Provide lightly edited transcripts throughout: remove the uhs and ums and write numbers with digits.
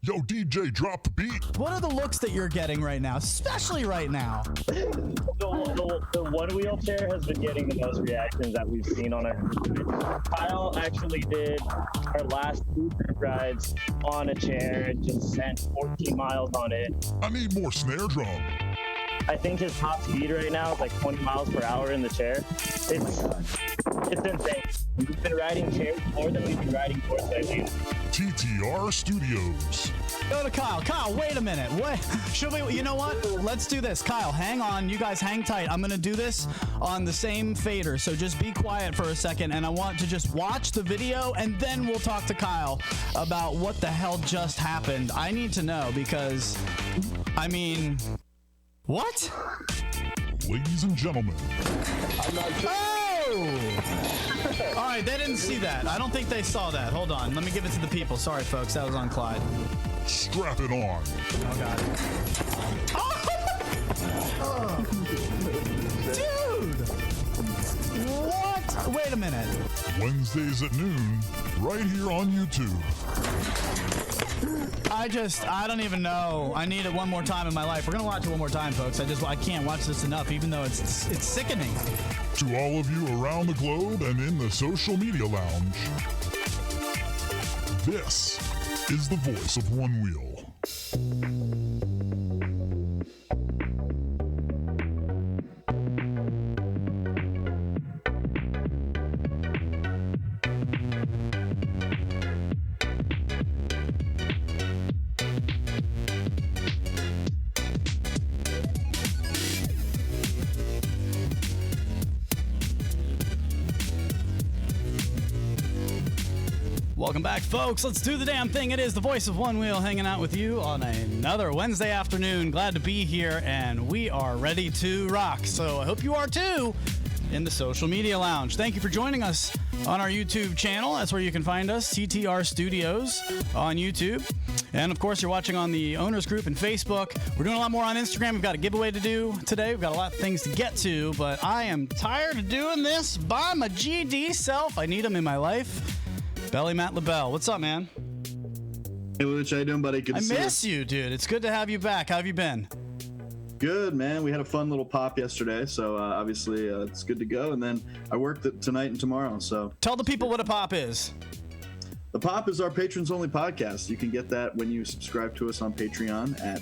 Yo, DJ, drop the beat. What are the looks that you're getting right now, especially right now? The one wheelchair has been getting the most reactions that we've seen on our. Kyle actually did our last 2 group rides on a chair and just sent 14 miles on it. I need more snare drum. I think his top speed right now is like 20 miles per hour in the chair. It's insane. We've been riding chairs more than we've been riding boards lately. TTR Studios. Go to Kyle. Kyle, wait a minute. Wait. Should we? You know what? Let's do this. Kyle, hang on. You guys hang tight. I'm going to do this on the same fader. So just be quiet for a second. And I want to just watch the video and then we'll talk to Kyle about what the hell just happened. I need to know because, I mean, what? Ladies and gentlemen. I'm not sure. Oh! All right, they didn't see that. I don't think they saw that. Hold on. Let me give it to the people. Sorry, folks. That was on Clyde. Strap it on. Oh, God. Oh! Dude! What? Wait a minute. Wednesdays at noon, right here on YouTube. I don't even know. I need it one more time in my life. We're going to watch it one more time, folks. I can't watch this enough, even though it's sickening. To all of you around the globe and in the social media lounge, this is the Voice of Onewheel. Welcome back, folks. Let's do the damn thing. It is the Voice of Onewheel hanging out with you on another Wednesday afternoon. Glad to be here, and we are ready to rock. So I hope you are too in the social media lounge. Thank you for joining us on our YouTube channel. That's where you can find us, TTR Studios on YouTube. And of course, you're watching on the owners group and Facebook. We're doing a lot more on Instagram. We've got a giveaway to do today. We've got a lot of things to get to, but I am tired of doing this by my GD self. I need them in my life. Belly Matt LaBelle. What's up, man? Hey, Luch, how you doing, buddy? Good to see you. I miss you, dude. It's good to have you back. How have you been? Good, man. We had a fun little pop yesterday, so obviously it's good to go. And then I worked tonight and tomorrow, so. Tell the people what a pop is. The pop is our patrons-only podcast. You can get that when you subscribe to us on Patreon at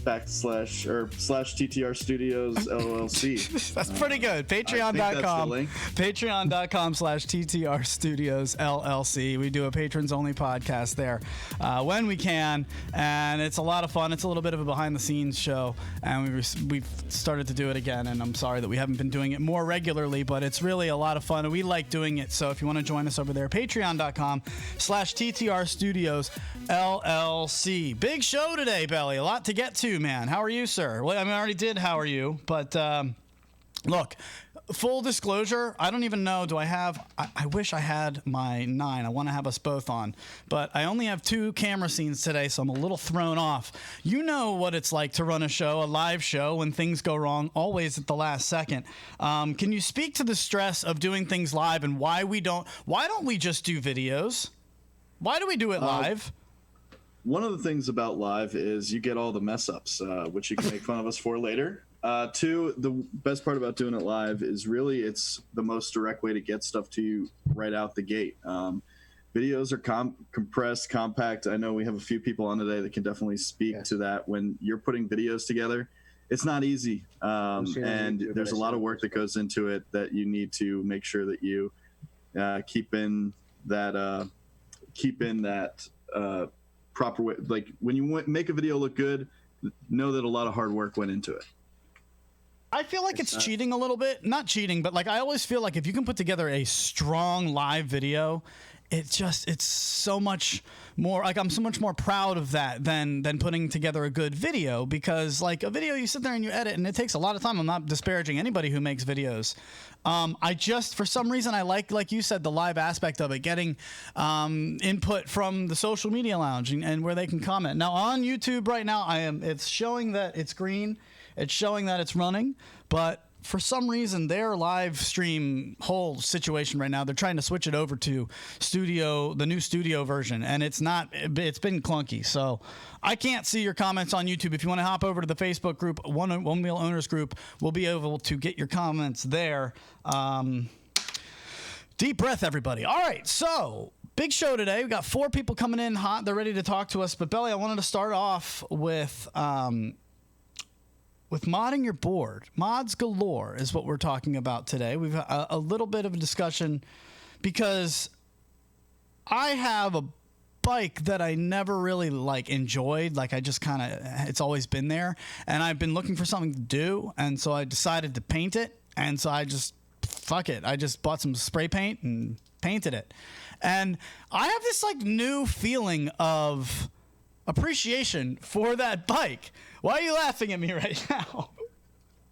/TTR Studios LLC. That's pretty good. Patreon.com. Patreon.com/TTR Studios LLC. We do a patrons only podcast there when we can, and it's a lot of fun. It's a little bit of a behind the scenes show, and we've started to do it again, and I'm sorry that we haven't been doing it more regularly, but it's really a lot of fun, and we like doing it. So if you want to join us over there, Patreon.com/TTR Studios LLC. Big show today, Belly. A lot to get to, man. How are you, sir? Well, I mean, I already did how are you, but look, full disclosure, I don't even know, do I have, I wish I had my 9. I want to have us both on, but I only have 2 camera scenes today, so I'm a little thrown off. You know what it's like to run a show, a live show, when things go wrong, always at the last second. Can you speak to the stress of doing things live and why don't we just do videos? Why do we do it live? One of the things about live is you get all the mess ups, which you can make fun of us for later. 2, the best part about doing it live is really it's the most direct way to get stuff to you right out the gate. Videos are compressed, compact. I know we have a few people on today that can definitely speak to that. When you're putting videos together, it's not easy. And there's a lot of work that goes into it that you need to make sure that you keep in that proper way. Like when you make a video look good, know that a lot of hard work went into it. I feel like it's cheating a little bit. Not cheating, but like I always feel like if you can put together a strong live video, it's so much more, like I'm so much more proud of that than putting together a good video, because like a video you sit there and you edit and it takes a lot of time. I'm not disparaging anybody who makes videos. I just, for some reason, I like you said, the live aspect of it, getting input from the social media lounge and where they can comment. Now on YouTube right now, it's showing that it's green. It's showing that it's running, but for some reason, their live stream whole situation right now, they're trying to switch it over to the new studio version, and it's been clunky. So I can't see your comments on YouTube. If you want to hop over to the Facebook group, One Wheel Owners Group, we'll be able to get your comments there. Deep breath, everybody. All right, so big show today. We got 4 people coming in hot. They're ready to talk to us. But Belly, I wanted to start off with modding your board. Mods galore is what we're talking about today. We've a little bit of a discussion because I have a bike that I never really enjoyed. I just kind of, it's always been there, and I've been looking for something to do, and so I decided to paint it, and so I just fuck it. I just bought some spray paint and painted it, and I have this new feeling of appreciation for that bike. Why are you laughing at me right now?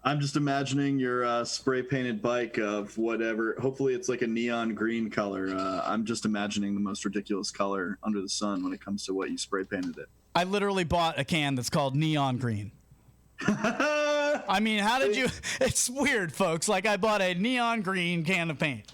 I'm just imagining your spray painted bike of whatever. Hopefully it's like a neon green color. I'm just imagining the most ridiculous color under the sun when it comes to what you spray painted it. I literally bought a can that's called neon green. I mean, how did you? It's weird, folks. I bought a neon green can of paint.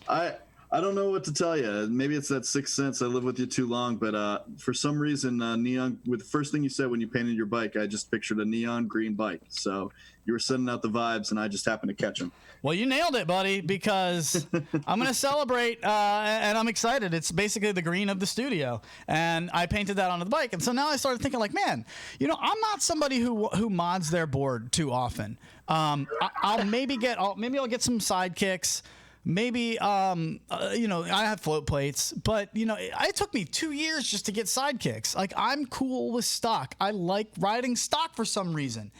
I don't know what to tell you. Maybe it's that sixth sense. I live with you too long, but for some reason, neon. With the first thing you said when you painted your bike, I just pictured a neon green bike. So you were sending out the vibes, and I just happened to catch them. Well, you nailed it, buddy. Because I'm going to celebrate, and I'm excited. It's basically the green of the studio, and I painted that onto the bike. And so now I started thinking, man, I'm not somebody who mods their board too often. I'll maybe I'll get some sidekicks. Maybe, I have float plates, but, it took me 2 years just to get sidekicks. I'm cool with stock. I like riding stock for some reason.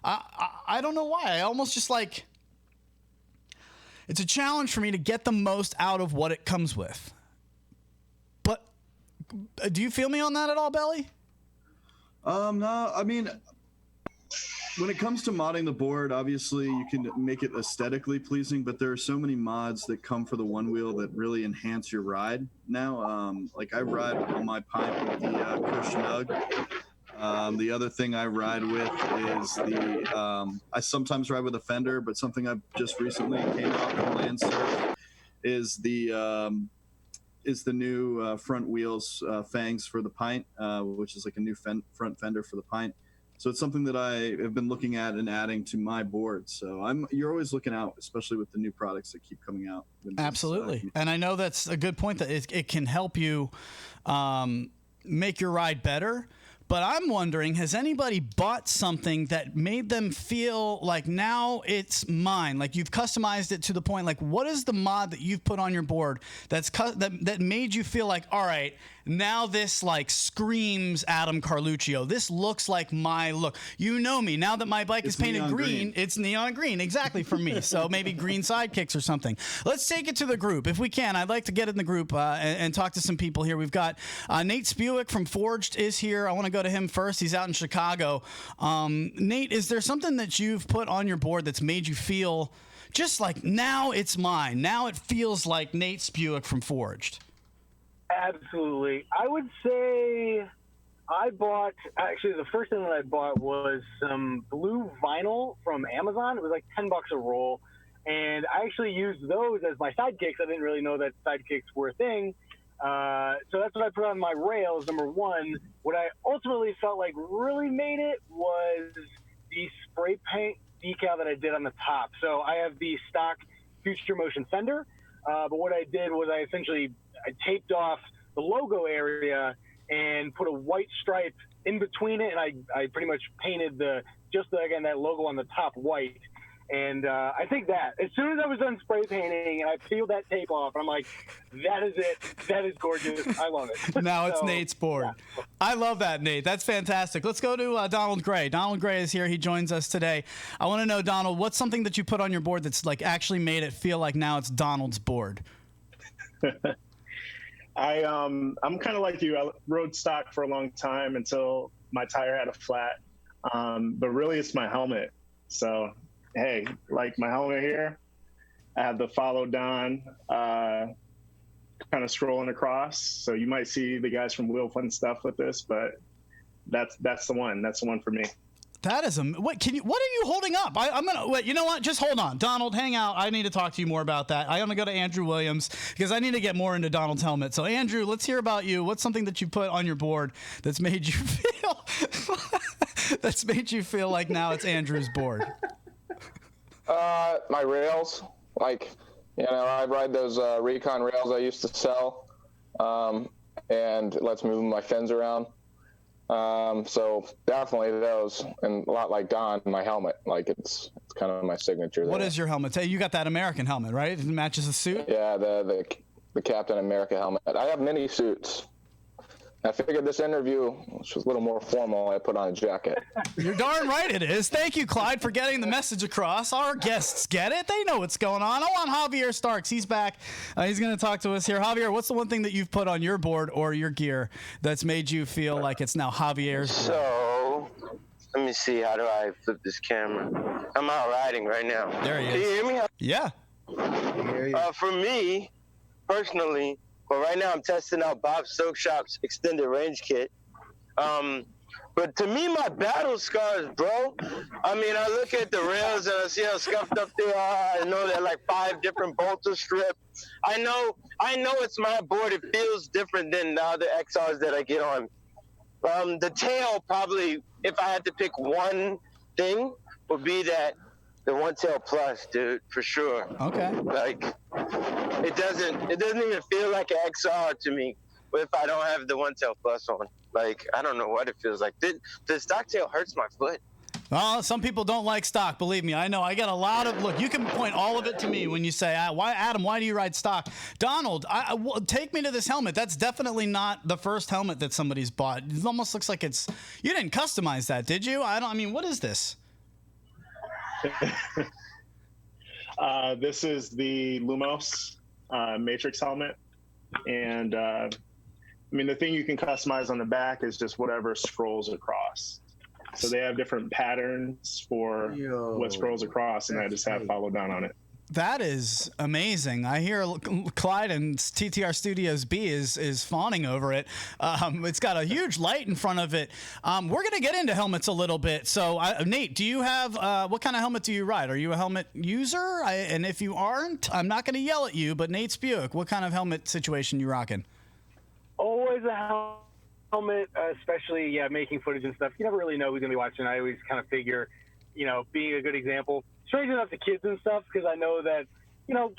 I don't know why. I almost just it's a challenge for me to get the most out of what it comes with. But do you feel me on that at all, Belly? No, I mean, when it comes to modding the board, obviously you can make it aesthetically pleasing, but there are so many mods that come for the one wheel that really enhance your ride now. I ride on my Pint with the Christian Ugg. The other thing I ride with is I sometimes ride with a Fender, but something I've just recently came out from Landsurf is the new front wheels fangs for the Pint, which is a new front fender for the Pint. So it's something that I have been looking at and adding to my board. So you're always looking out, especially with the new products that keep coming out. Absolutely. And I know that's a good point, that it can help you make your ride better. But I'm wondering, has anybody bought something that made them feel like now it's mine? You've customized it to the point, what is the mod that you've put on your board that made you feel all right, now this screams Adam Carluccio. This looks like my look. You know me. Now that my bike is painted green, it's neon green. Exactly, for me. So maybe green sidekicks or something. Let's take it to the group. If we can, I'd like to get in the group and talk to some people here. We've got Nate Speweik from Fordged is here. I want to go to him first. He's out in Chicago. Nate, is there something that you've put on your board that's made you feel just now it's mine? Now it feels like Nate Speweik from Forged. Absolutely. I would say the first thing that I bought was some blue vinyl from Amazon. It was $10 a roll. And I actually used those as my sidekicks. I didn't really know that sidekicks were a thing. So that's what I put on my rails, number one. What I ultimately felt really made it was the spray paint decal that I did on the top. So I have the stock Future Motion fender. But what I did was I taped off the logo area and put a white stripe in between it, and I pretty much painted that logo on the top white. And I think that as soon as I was done spray painting and I peeled that tape off, I'm like, that is it. That is gorgeous. I love it. Now it's Nate's board. Yeah. I love that, Nate. That's fantastic. Let's go to Donald Gray. Donald Gray is here. He joins us today. I want to know, Donald, what's something that you put on your board that's actually made it feel like now it's Donald's board? I'm kind of like you. I rode stock for a long time until my tire had a flat. But really, it's my helmet. So, hey, my helmet here, I have the Follow Don kind of scrolling across. So you might see the guys from Wheel Fun stuff with this, but that's the one. That's the one for me. That is what are you holding up? I'm gonna wait. You know what? Just hold on, Donald. Hang out. I need to talk to you more about that. I'm gonna go to Andrew Williams because I need to get more into Donald's helmet. So Andrew, let's hear about you. What's something that you put on your board that's made you feel like now it's Andrew's board? My rails, like, I ride those Recon rails I used to sell, and it lets me move my fins around. So definitely those, and a lot like Don, my helmet, like it's kind of my signature. What there. is your helmet? Hey, you got that American helmet, right? It matches the suit. Yeah, the Captain America helmet. I have many suits. I figured this interview, which was a little more formal, I put on a jacket. You're darn right it is. Thank you, Clyde, for getting the message across. Our guests get it. They know what's going on. I want Javier Starks. He's back. He's going to talk to us here. Javier, what's the one thing that you've put on your board or your gear that's made you feel like it's now Javier's board? So, let me see. How do I flip this camera? I'm out riding right now. There he is. Can you hear me? Yeah. For me, personally, but right now I'm testing out Bob Stoke Shop's extended range kit. But to me, my battle scars, bro, I mean, I look at the rails and I see how scuffed up they are. I know they're like 5 different bolter strip. I know it's my board. It feels different than the other XRs that I get on. The tail probably, if I had to pick one thing, would be that the One Tail Plus, dude, for sure. Okay. Like, it doesn't even feel like an XR to me if I don't have the One Tail Plus on. Like, I don't know what it feels like. The stock tail hurts my foot. Well, some people don't like stock. Believe me, I know. I get a lot of look. You can point all of it to me when you say, "Why, Adam? Why do you ride stock?" Donald, take me to this helmet. That's definitely not the first helmet that somebody's bought. It almost looks like it's. You didn't customize that, did you? I mean, what is this? This is the Lumos Matrix helmet, and I mean, the thing you can customize on the back is just whatever scrolls across. So they have different patterns for what scrolls across, and I just have followed down on it. That is amazing. I hear Clyde and TTR Studios B is fawning over it. It's got a huge light in front of it. We're going to get into helmets a little bit. So, Nate, do you have what kind of helmet do you ride? Are you a helmet user? And if you aren't, I'm not going to yell at you, but Nate Speweik, what kind of helmet situation you rocking? Always a helmet, especially making footage and stuff. You never really know who's gonna be watching. I always kind of figure, being a good example, strange enough to kids and stuff, because I know that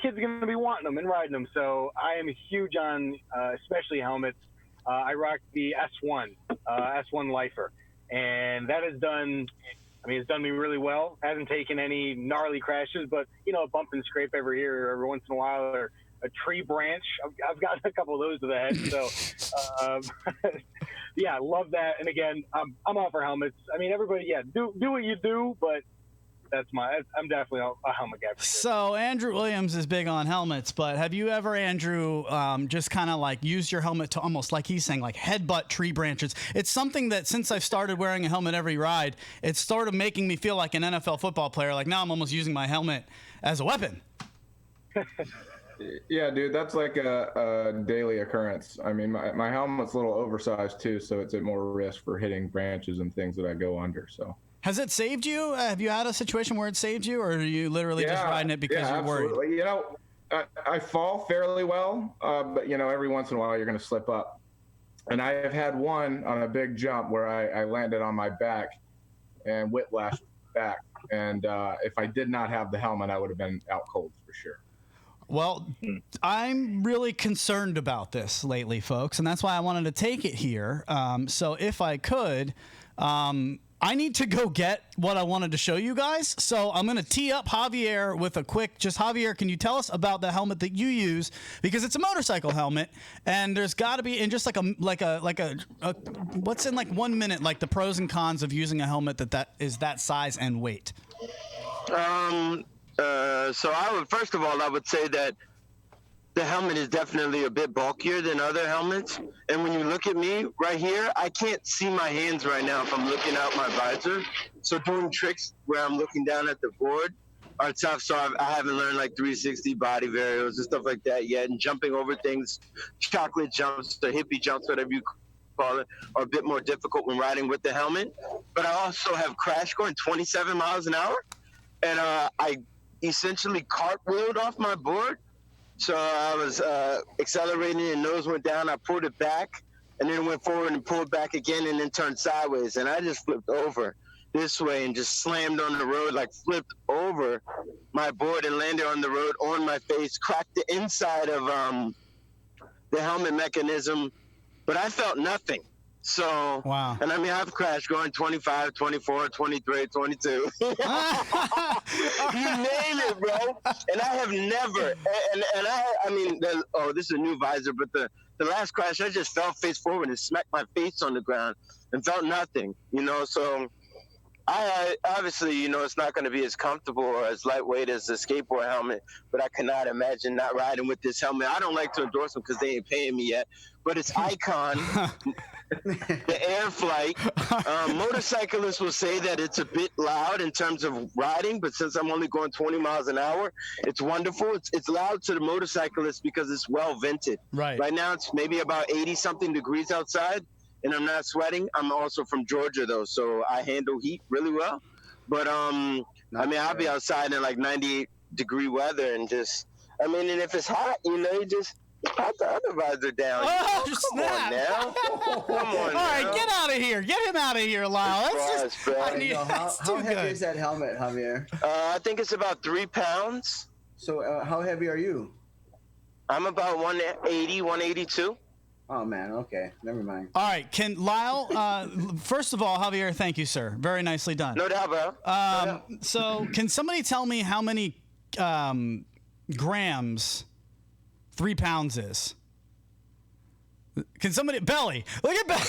kids are gonna be wanting them and riding them. So I am huge on especially helmets. I rock the S1 Lifer, and that has done. I mean, it's done me really well. Hasn't taken any gnarly crashes, but a bump and scrape every once in a while, or a tree branch. I've gotten a couple of those to the head. So, I love that. And again, I'm all for helmets. I mean, everybody, do what you do, but I'm definitely a helmet guy. For sure. So Andrew Williams is big on helmets, but have you ever, Andrew, just kind of like used your helmet to almost, like he's saying, like headbutt tree branches? It's something that since I've started wearing a helmet every ride, it's sort of making me feel like an NFL football player. Like now I'm almost using my helmet as a weapon. Yeah, dude, that's like a daily occurrence. I mean, my helmet's a little oversized too, so it's at more risk for hitting branches and things that I go under. So, has it saved you? Have you had a situation where it saved you, or are you literally just riding it because you're absolutely. worried? I fall fairly well, but every once in a while you're going to slip up. And I have had one on a big jump where I landed on my back and whiplashed back. And if I did not have the helmet, I would have been out cold for sure. Well, I'm really concerned about this lately, folks, and that's why I wanted to take it here. So if I could, I need to go get what I wanted to show you guys. So I'm going to tee up Javier with a quick, Javier, can you tell us about the helmet that you use? Because it's a motorcycle helmet, and there's got to be, in just like a what's in like 1 minute, like the pros and cons of using a helmet that is that size and weight. So first of all, I would say that the helmet is definitely a bit bulkier than other helmets. And when you look at me right here, I can't see my hands right now if I'm looking out my visor. So doing tricks where I'm looking down at the board are tough. So I haven't learned like 360 body varials and stuff like that yet. And jumping over things, chocolate jumps, the hippie jumps, whatever you call it, are a bit more difficult when riding with the helmet. But I also have crashed going 27 miles an hour, and I essentially cartwheeled off my board. So I was accelerating and nose went down. I pulled it back and then went forward and pulled back again and then turned sideways. And I just flipped over this way and just slammed on the road, like flipped over my board and landed on the road on my face, cracked the inside of the helmet mechanism, but I felt nothing. So, wow. And I mean, I've crashed going 25, 24, 23, 22. You name it, bro. And I have never, I mean, this is a new visor, but the last crash, I just fell face forward and smacked my face on the ground and felt nothing, you know, so I obviously, you know, it's not going to be as comfortable or as lightweight as the skateboard helmet, but I cannot imagine not riding with this helmet. I don't like to endorse them because they ain't paying me yet, but it's Icon, the Air Flight. Motorcyclists will say that it's a bit loud in terms of riding, but since I'm only going 20 miles an hour, it's wonderful. It's loud to the motorcyclists because it's well vented. Right now, it's maybe about 80-something degrees outside. And I'm not sweating. I'm also from Georgia, though, so I handle heat really well. But, I mean, I'll be outside in, like, 98-degree weather and just, I mean, and if it's hot, you know, you just pop the other visor down. Oh, Come snap. on now. Come on All right, get out of here. Get him out of here, Lyle. That's just, I need, how heavy is that helmet, Javier? I think it's about 3 pounds. So how heavy are you? I'm about 180, 182. Oh, man. Okay. Never mind. All right. Can Lyle, first of all, Javier, thank you, sir. Very nicely done. No doubt, bro. So can somebody tell me how many grams 3 pounds is? Can somebody, Belly, look at Belly.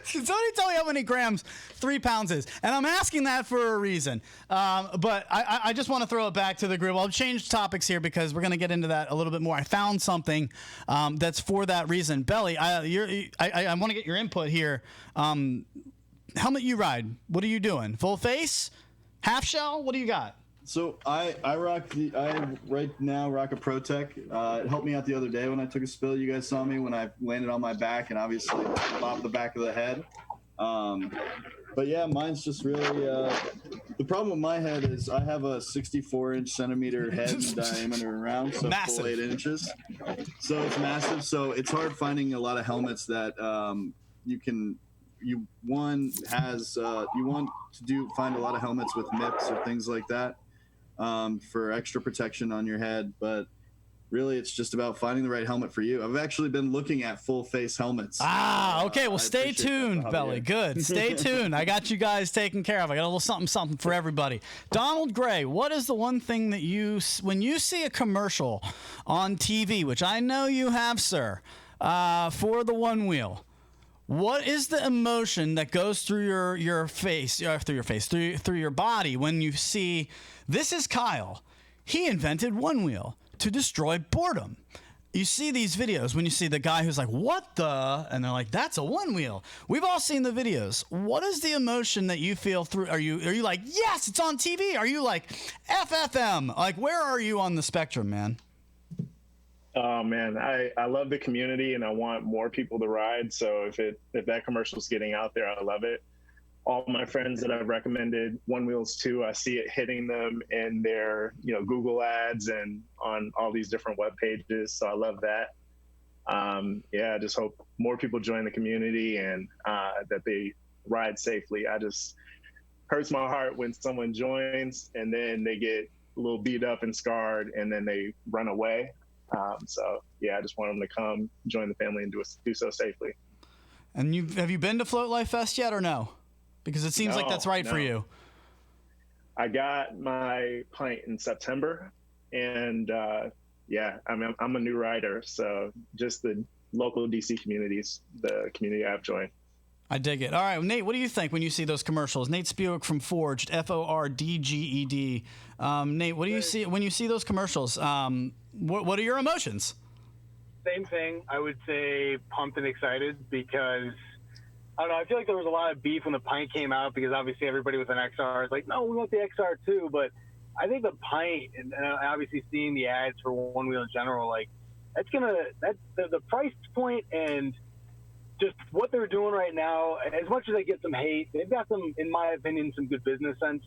Can somebody tell me how many grams 3 pounds is? And I'm asking that for a reason. But I just want to throw it back to the group. I'll change topics here because we're going to get into that a little bit more. I found something that's for that reason. Belly, I want to get your input here. Helmet you ride. What are you doing? Full face? Half shell? What do you got? So I right now rock a ProTech. It helped me out the other day when I took a spill. You guys saw me when I landed on my back and obviously bopped the back of the head. But yeah, mine's just really the problem with my head is I have a 64 centimeter head in diameter around, so Massive. full 8 inches. So it's massive. So it's hard finding a lot of helmets that you want to find a lot of helmets with MIPS or things like that. For extra protection on your head, but really it's just about finding the right helmet for you. I've actually been looking at full face helmets. Okay. Well, stay tuned, Belly. Good. Stay tuned. I got you guys taken care of. I got a little something for everybody. Donald Gray, what is the one thing that when you see a commercial on TV, which I know you have, sir, for the Onewheel, what is the emotion that goes through your face, through your body when you see this is Kyle? He invented Onewheel to destroy boredom. You see these videos when you see the guy who's like, what the? And they're like, that's a Onewheel. We've all seen the videos. What is the emotion that you feel through? Are you like, yes, it's on TV? Are you like, FFM? Like, where are you on the spectrum, man? Oh man, I love the community and I want more people to ride. So if that commercial is getting out there, I love it. All my friends that I've recommended Onewheels to, I see it hitting them in their Google ads and on all these different web pages. So I love that. I just hope more people join the community and that they ride safely. I just hurts my heart when someone joins and then they get a little beat up and scarred and then they run away. I just want them to come join the family and do so safely. And have you been to Float Life Fest yet or no? Because it seems like that's right for you. I got my pint in September, and I'm a new rider. So just the local DC communities, the community I've joined. I dig it. All right, Nate, what do you think when you see those commercials? Nate Speweik from Fordged, Fordged. Nate, what do you see when you see those commercials? What are your emotions? Same thing. I would say pumped and excited because, I don't know, I feel like there was a lot of beef when the Pint came out because obviously everybody with an XR is like, no, we want the XR too. But I think the Pint, and obviously seeing the ads for Onewheel in general, like, that's the price point and just what they're doing right now, as much as they get some hate, they've got some, in my opinion, some good business sense.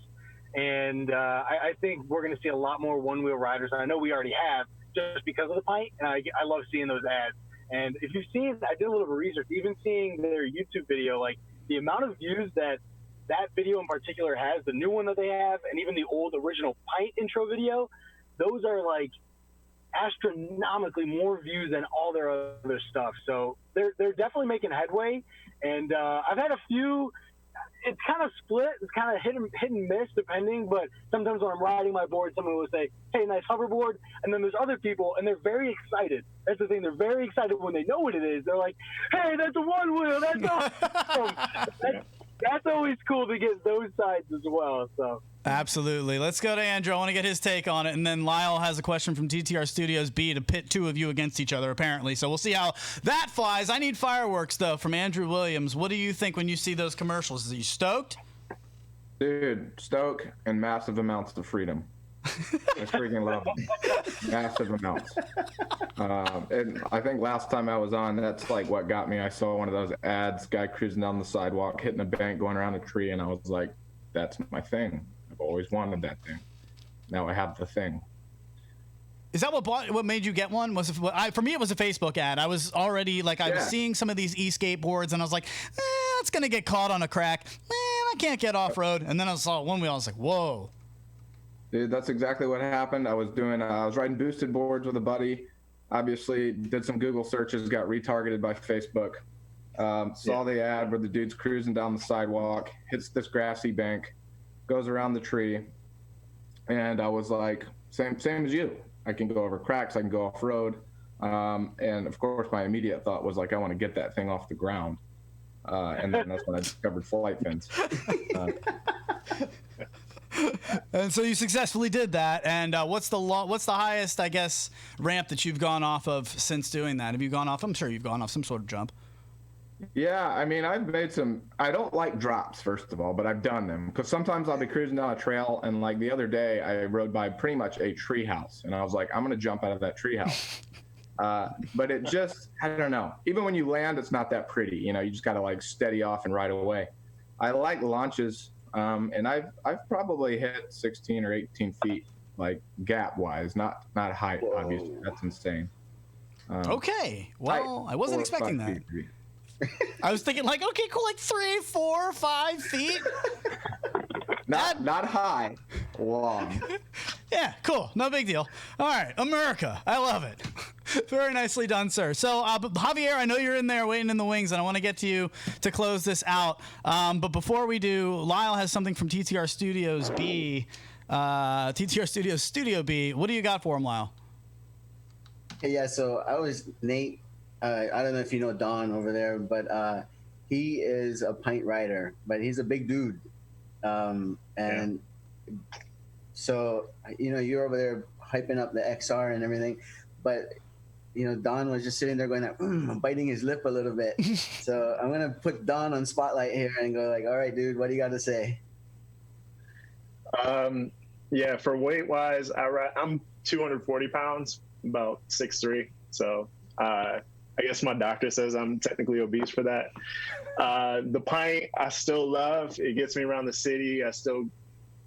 And I think we're going to see a lot more one-wheel riders. And I know we already have, just because of the pint. And I love seeing those ads. And if you've seen, I did a little bit of research, even seeing their YouTube video, like the amount of views that video in particular has, the new one that they have, and even the old original pint intro video, those are like astronomically more views than all their other stuff. So they're definitely making headway. And I've had a few. It's kind of split. It's kind of hit and miss depending. But sometimes when I'm riding my board, someone will say, "Hey, nice hoverboard," and then there's other people, and they're very excited. That's the thing. They're very excited when they know what it is. They're like, "Hey, that's a one wheel. That's awesome." That's always cool to get those sides as well. So. Absolutely. Let's go to Andrew. I want to get his take on it. And then Lyle has a question from TTR Studios B to pit two of you against each other, apparently. So we'll see how that flies. I need fireworks, though, from Andrew Williams. What do you think when you see those commercials? Are you stoked? Dude, stoke and massive amounts of freedom. I freaking love them. Massive amounts. And I think last time I was on, that's like what got me. I saw one of those ads, guy cruising down the sidewalk, hitting a bank, going around a tree, and I was like, that's my thing. I've always wanted that thing. Now I have the thing. Is that what made you get one? For me, it was a Facebook ad. I was already I was seeing some of these e-skateboards, and I was like, it's gonna get caught on a crack. I can't get off road. And then I saw one wheel. I was like, whoa. Dude, that's exactly what happened. I was riding boosted boards with a buddy. Obviously, did some Google searches, got retargeted by Facebook. Saw the ad where the dude's cruising down the sidewalk, hits this grassy bank, goes around the tree, and I was like, same as you. I can go over cracks, I can go off road, and of course, my immediate thought was like, I want to get that thing off the ground, and then that's when I discovered flight fins. And so you successfully did that. And what's the highest, I guess, ramp that you've gone off of since doing that? Have you gone off? I'm sure you've gone off some sort of jump. Yeah, I mean, I've made some. I don't like drops, first of all, but I've done them because sometimes I'll be cruising down a trail, and like the other day, I rode by pretty much a tree house, and I was like, I'm gonna jump out of that tree house. But it just, I don't know. Even when you land, it's not that pretty. You know, you just gotta like steady off and ride away. I like launches. And I've probably hit 16 or 18 feet, like gap wise, not height. Whoa. Obviously, that's insane. Okay, well, I wasn't expecting that. I was thinking okay, cool, like 3, 4, 5 feet. Not high, long. Yeah, cool, no big deal. All right, America, I love it. Very nicely done, sir. So, Javier, I know you're in there waiting in the wings, and I want to get to you to close this out. But before we do, Lyle has something from TTR Studios B. TTR Studios Studio B. What do you got for him, Lyle? Hey, yeah, so I was Nate. I don't know if you know Don over there, but he is a pint rider, but he's a big dude. So, you're over there hyping up the XR and everything, but Don was just sitting there going, biting his lip a little bit. So I'm going to put Don on spotlight here and go like, all right, dude, what do you got to say? Yeah, for weight wise, I'm 240 pounds, about 6'3". So, I guess my doctor says I'm technically obese for that. The pint, I still love. It gets me around the city. I still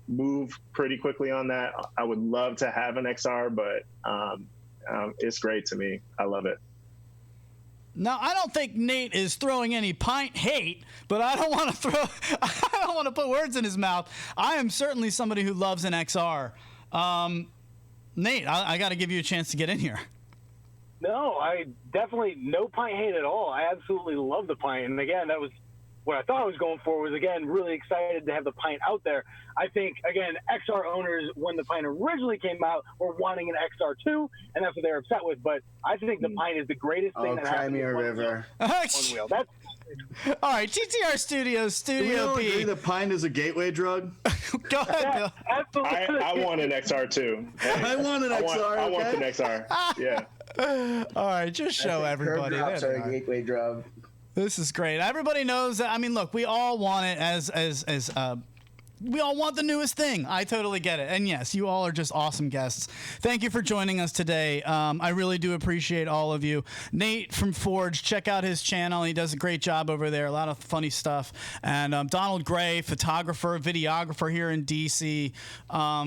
move pretty quickly on that. I would love to have an XR, but it's great to me. I love it. Now, I don't think Nate is throwing any pint hate, but I don't want to put words in his mouth. I am certainly somebody who loves an XR. Nate, I got to give you a chance to get in here. No, I definitely no pint hate at all. I absolutely love the pint. And again, that was what I thought I was going for, was, again, really excited to have the pint out there. I think, again, XR owners, when the pint originally came out, were wanting an XR2, and that's what they're upset with. But I think the pint is the greatest thing that happened. Cry me a river. One wheel. That's all right, TTR Studios, Studio B. Agree the pine is a gateway drug? Go ahead, Bill. Absolutely. I want an XR too. I want an XR. I want an XR. Yeah. All right, just show everybody. Curb drops are a gateway drug. This is great. Everybody knows that. I mean, look, we all want it as we all want the newest thing. I totally get it. And yes, you all are just awesome guests. Thank you for joining us today. I really do appreciate all of you. Nate from Fordged, check out his channel. He does a great job over there. A lot of funny stuff. And Donald Gray, photographer, videographer here in DC.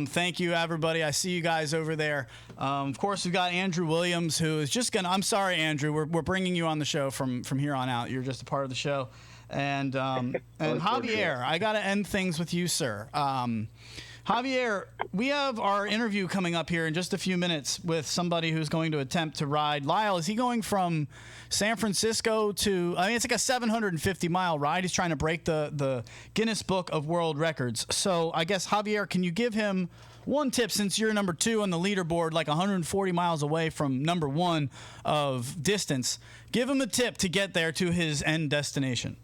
Thank you, everybody. I see you guys over there. Of course, we've got Andrew Williams, who is just gonna. I'm sorry, Andrew. We're bringing you on the show from here on out. You're just a part of the show. And Javier, I got to end things with you, sir. Javier, we have our interview coming up here in just a few minutes with somebody who's going to attempt to ride. Lyle, is he going from San Francisco to, I mean, it's like a 750-mile ride. He's trying to break the Guinness Book of World Records. So I guess, Javier, can you give him one tip, since you're number 2 on the leaderboard, like 140 miles away from number 1 of distance? Give him a tip to get there to his end destination.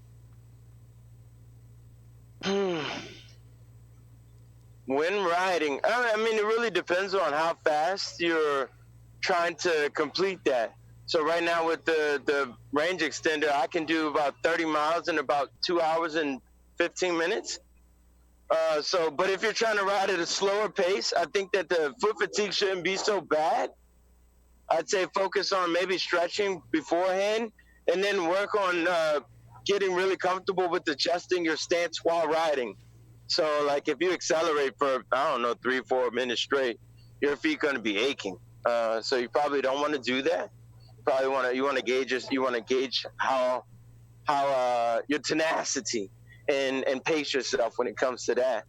When riding, I mean, it really depends on how fast you're trying to complete that. So right now with the range extender, I can do about 30 miles in about 2 hours and 15 minutes. But if you're trying to ride at a slower pace, I think that the foot fatigue shouldn't be so bad. I'd say focus on maybe stretching beforehand, and then work on getting really comfortable with adjusting your stance while riding. So, like, if you accelerate for, 3-4 minutes straight, your feet going to be aching. So you probably don't want to do that. You want to gauge how your tenacity and pace yourself when it comes to that.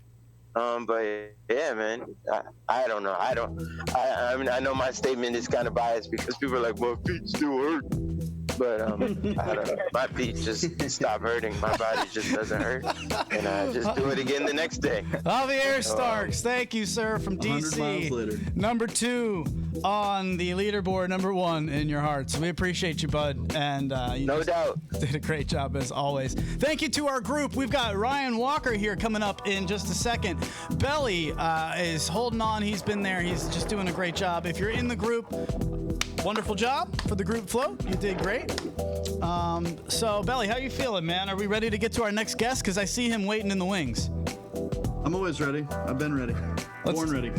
But yeah, man, I don't know. I mean, I know my statement is kind of biased because people are like, well, feet still hurt. But I don't know. My feet just stop hurting. My body just doesn't hurt. And I just do it again the next day. Javier Starks, thank you, sir, from 100 miles later. DC. Number 2 on the leaderboard, number 1 in your hearts. We appreciate you, bud. And you no doubt did a great job as always. Thank you to our group. We've got Ryan Walker here coming up in just a second. Belly is holding on. He's been there. He's just doing a great job. If you're in the group, wonderful job for the group float. You did great. So, Belly, how you feeling, man? Are we ready to get to our next guest? Because I see him waiting in the wings. I'm always ready. I've been ready. Born ready.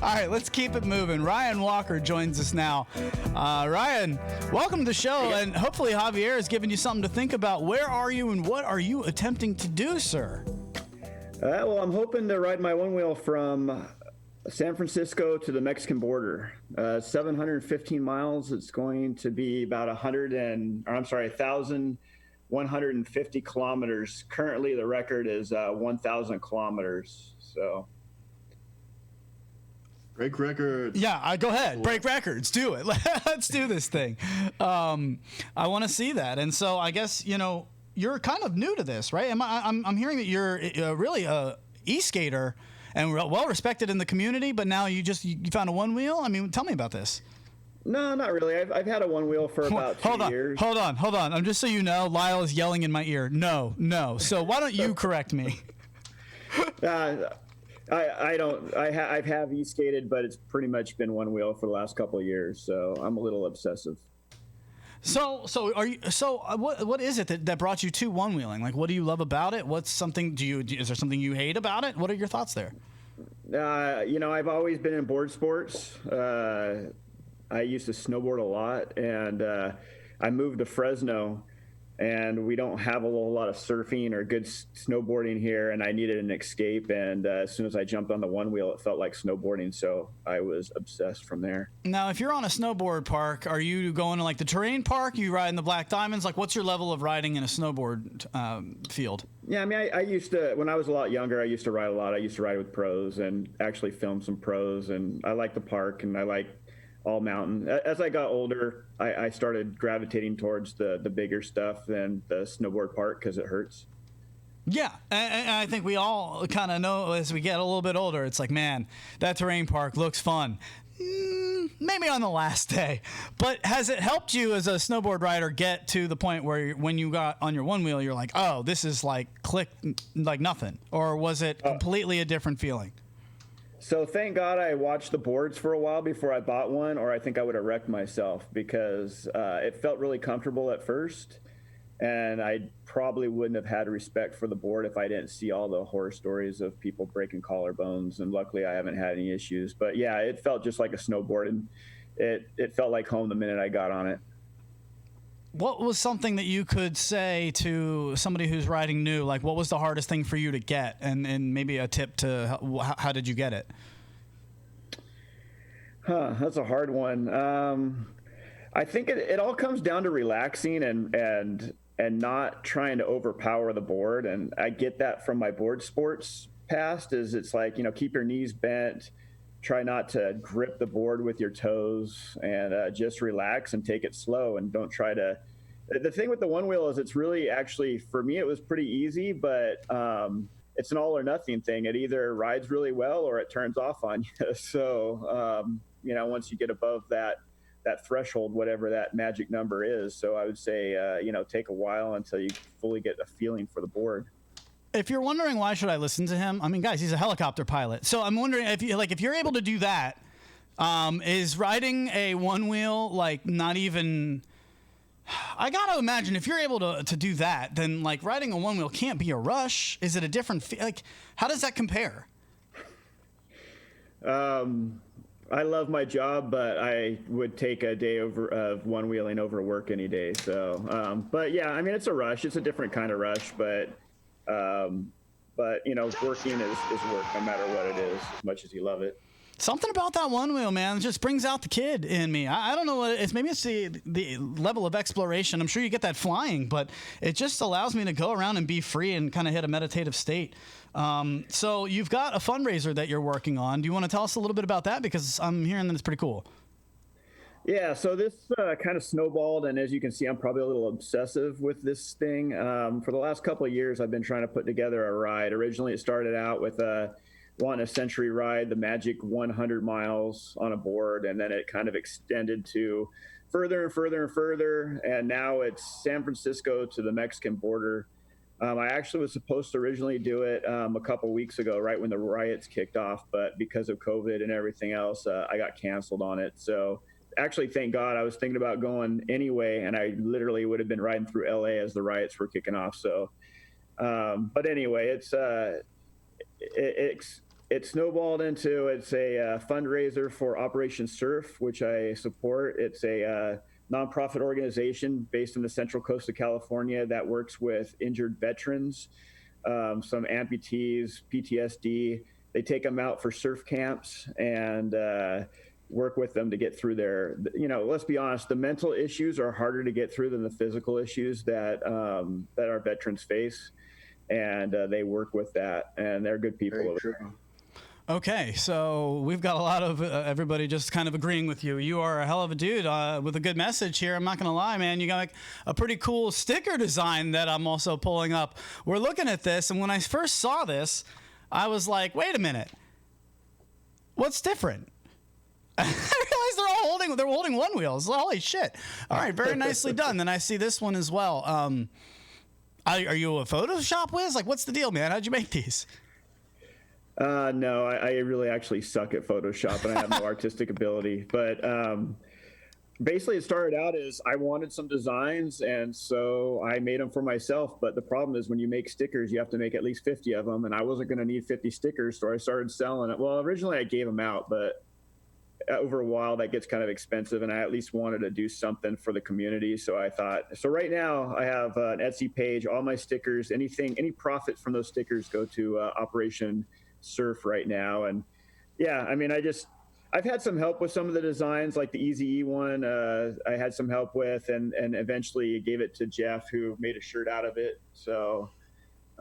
All right, let's keep it moving. Ryan Walker joins us now. Ryan, welcome to the show, and hopefully Javier has given you something to think about. Where are you, and what are you attempting to do, sir? Well, I'm hoping to ride my one wheel from San Francisco to the Mexican border. 715 miles. It's going to be about 1,150 kilometers. Currently, the record is 1,000 kilometers. So, break records. Yeah, go ahead. Break records. Do it. Let's do this thing. I want to see that. And so, I guess you're kind of new to this, right? I'm hearing that you're really a e-skater and well respected in the community, but now you found a one wheel. I mean, tell me about this. No, not really. I've had a one wheel for about 2 years. Hold on. I'm just so you know, Lyle is yelling in my ear. No. So why don't you correct me? I don't. I have e-skated, but it's pretty much been one wheel for the last couple of years. So I'm a little obsessive. So are you? So what is it that brought you to one wheeling? Like, what do you love about it? What's something? Is there something you hate about it? What are your thoughts there? I've always been in board sports. I used to snowboard a lot, and I moved to Fresno, and we don't have a whole lot of surfing or good snowboarding here, and I needed an escape. And as soon as I jumped on the one wheel, it felt like snowboarding, so I was obsessed from there. Now, if you're on a snowboard park, are you going to like the terrain park? You riding the Black Diamonds? Like, what's your level of riding in a snowboard field? Yeah, I mean, I used to, when I was a lot younger, I used to ride a lot. I used to ride with pros and actually film some pros, and I like the park, and I like all mountain. As I got older, I started gravitating towards the bigger stuff than the snowboard park because it hurts. Yeah, and I think we all kind of know as we get a little bit older, it's like, man, that terrain park looks fun. Maybe on the last day. But has it helped you as a snowboard rider get to the point where when you got on your one wheel, you're like, oh, this is like click like nothing? Or was it completely a different feeling? So thank God I watched the boards for a while before I bought one, or I think I would have wrecked myself because it felt really comfortable at first. And I probably wouldn't have had respect for the board if I didn't see all the horror stories of people breaking collarbones. And luckily, I haven't had any issues. But yeah, it felt just like a snowboard, and it felt like home the minute I got on it. What was something that you could say to somebody who's riding new? Like, what was the hardest thing for you to get? And maybe a tip to how did you get it? That's a hard one. I think it all comes down to relaxing and not trying to overpower the board. And I get that from my board sports past, is it's like, keep your knees bent, try not to grip the board with your toes, and just relax and take it slow, and don't try to. The thing with the one wheel is it's really, actually, for me, it was pretty easy, but it's an all or nothing thing. It either rides really well or it turns off on you. So, once you get above that threshold, whatever that magic number is. So I would say, take a while until you fully get a feeling for the board. If you're wondering why should I listen to him, I mean, guys, he's a helicopter pilot. So I'm wondering if you're able to do that, is riding a one wheel not even? I gotta imagine if you're able to do that, then riding a one wheel can't be a rush. Is it a different how does that compare? I love my job, but I would take a day of one wheeling over work any day. So, but yeah, I mean, it's a rush. It's a different kind of rush, but working is work no matter what it is, as much as you love it. Something about that one wheel, man, it just brings out the kid in me. I don't know what it is. Maybe it's the level of exploration. I'm sure you get that flying, but it just allows me to go around and be free and kind of hit a meditative state. So you've got a fundraiser that you're working on. Do you want to tell us a little bit about that? Because I'm hearing that it's pretty cool. Yeah, so this kind of snowballed, and as you can see, I'm probably a little obsessive with this thing. For the last couple of years, I've been trying to put together a ride. Originally, it started out with wanting a century ride, the magic 100 miles on a board, and then it kind of extended to further and further and further, and now it's San Francisco to the Mexican border. I actually was supposed to originally do it a couple weeks ago, right when the riots kicked off, but because of COVID and everything else, I got canceled on it. So actually, thank God, I was thinking about going anyway, and I literally would have been riding through LA as the riots were kicking off. So, but anyway, it snowballed into it's a fundraiser for Operation Surf, which I support. It's a nonprofit organization based in the Central Coast of California that works with injured veterans, some amputees, PTSD. They take them out for surf camps and work with them to get through their, let's be honest, the mental issues are harder to get through than the physical issues that our veterans face. And they work with that, and they're good people over there. Okay, so we've got a lot of everybody just kind of agreeing with you. You are a hell of a dude with a good message here. I'm not going to lie, man. You got a pretty cool sticker design that I'm also pulling up. We're looking at this, and when I first saw this, I was like, wait a minute. What's different? I realized they're holding one wheels. Holy shit. All right, very nicely done. Then I see this one as well. Are you a Photoshop whiz? What's the deal, man? How'd you make these? No, I really actually suck at Photoshop, and I have no artistic ability. But basically, it started out as I wanted some designs, and so I made them for myself. But the problem is when you make stickers, you have to make at least 50 of them, and I wasn't going to need 50 stickers, so I started selling it. Well, originally I gave them out, but over a while that gets kind of expensive, and I at least wanted to do something for the community. So I thought, so right now I have an Etsy page, all my stickers, any profit from those stickers go to Operation Surf right now. And yeah, I mean, I've had some help with some of the designs, like the Easy E one. I had some help with, and eventually gave it to Jeff, who made a shirt out of it. So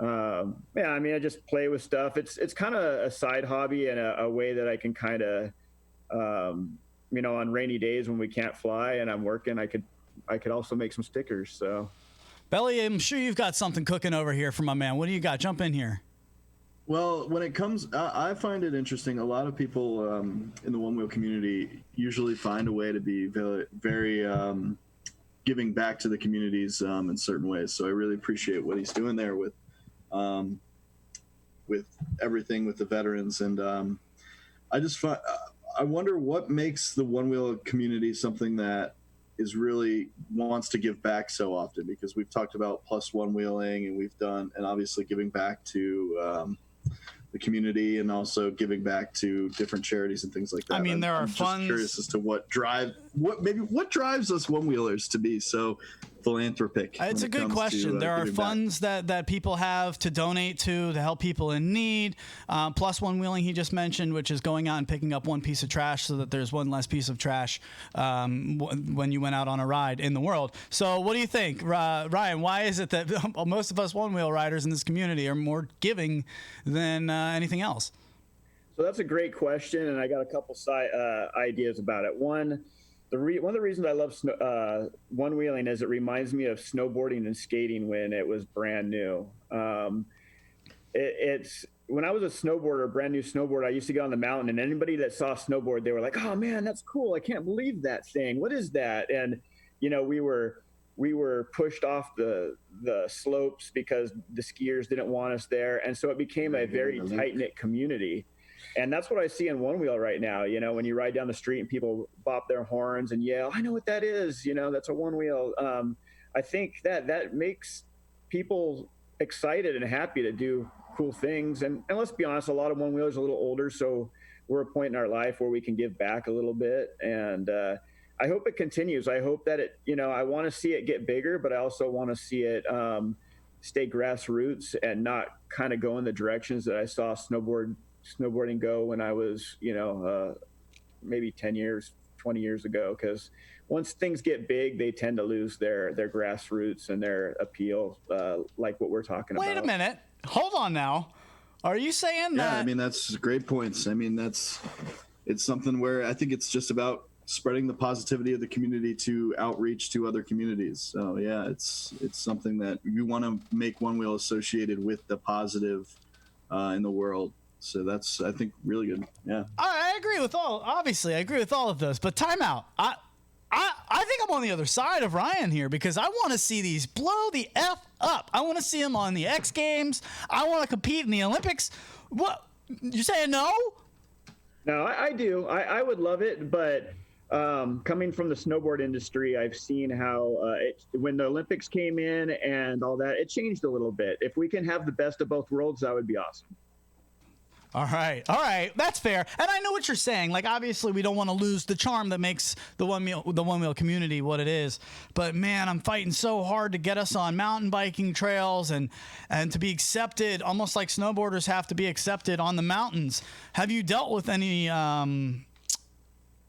yeah, I mean, I just play with stuff. It's kind of a side hobby and a way that I can kind of, on rainy days when we can't fly and I'm working, I could also make some stickers. So, Belly, I'm sure you've got something cooking over here for my man. What do you got? Jump in here. Well, when it comes, I find it interesting. A lot of people in the one wheel community usually find a way to be very, very giving back to the communities in certain ways. So I really appreciate what he's doing there with everything with the veterans. And I wonder what makes the one wheel community something that is really wants to give back so often, because we've talked about plus one wheeling, and we've done, and obviously giving back to the community, and also giving back to different charities and things like that. I mean, there are I'm funds. Just curious as to what drives us one wheelers to be so philanthropic. It's a good question. There are funds that people have to donate to help people in need. Plus one wheeling, he just mentioned, which is going out and picking up one piece of trash so that there's one less piece of trash when you went out on a ride in the world. So what do you think, Ryan? Why is it that most of us one wheel riders in this community are more giving than anything else? So that's a great question, and I got a couple ideas about it. One of the reasons I love one wheeling is it reminds me of snowboarding and skating when it was brand new. It's when I was a snowboarder, brand new snowboarder, I used to get on the mountain, and anybody that saw a snowboard, they were like, "Oh man, that's cool! I can't believe that thing. What is that?" And you know, we were pushed off the slopes because the skiers didn't want us there, and so it became a very tight-knit community. And that's what I see in one wheel right now. You know, when you ride down the street and people bop their horns and yell, "I know what that is." You know, that's a one wheel. I think that makes people excited and happy to do cool things. And let's be honest, a lot of one wheelers are a little older, so we're at a point in our life where we can give back a little bit. And I hope it continues. I hope that I want to see it get bigger, but I also want to see it stay grassroots and not kind of go in the directions that I saw snowboarding go when I was, maybe 10 years, 20 years ago. Because once things get big, they tend to lose their grassroots and their appeal, like what we're talking about. Wait a minute. Hold on now. Are you saying that? Yeah, I mean, that's great points. I mean, it's something where I think it's just about spreading the positivity of the community to outreach to other communities. So yeah, it's something that you want to make one wheel associated with the positive in the world. So that's, I think, really good. Yeah. I agree with obviously I agree with all of those, but time out. I think I'm on the other side of Ryan here, because I want to see these blow the F up. I want to see them on the X Games. I want to compete in the Olympics. What? You saying no? No, I do. I would love it, but coming from the snowboard industry, I've seen how when the Olympics came in and all that, it changed a little bit. If we can have the best of both worlds, that would be awesome. All right, that's fair. And I know what you're saying. Like, obviously, we don't want to lose the charm that makes the one wheel community what it is. But man, I'm fighting so hard to get us on mountain biking trails and to be accepted, almost like snowboarders have to be accepted on the mountains. Have you dealt with any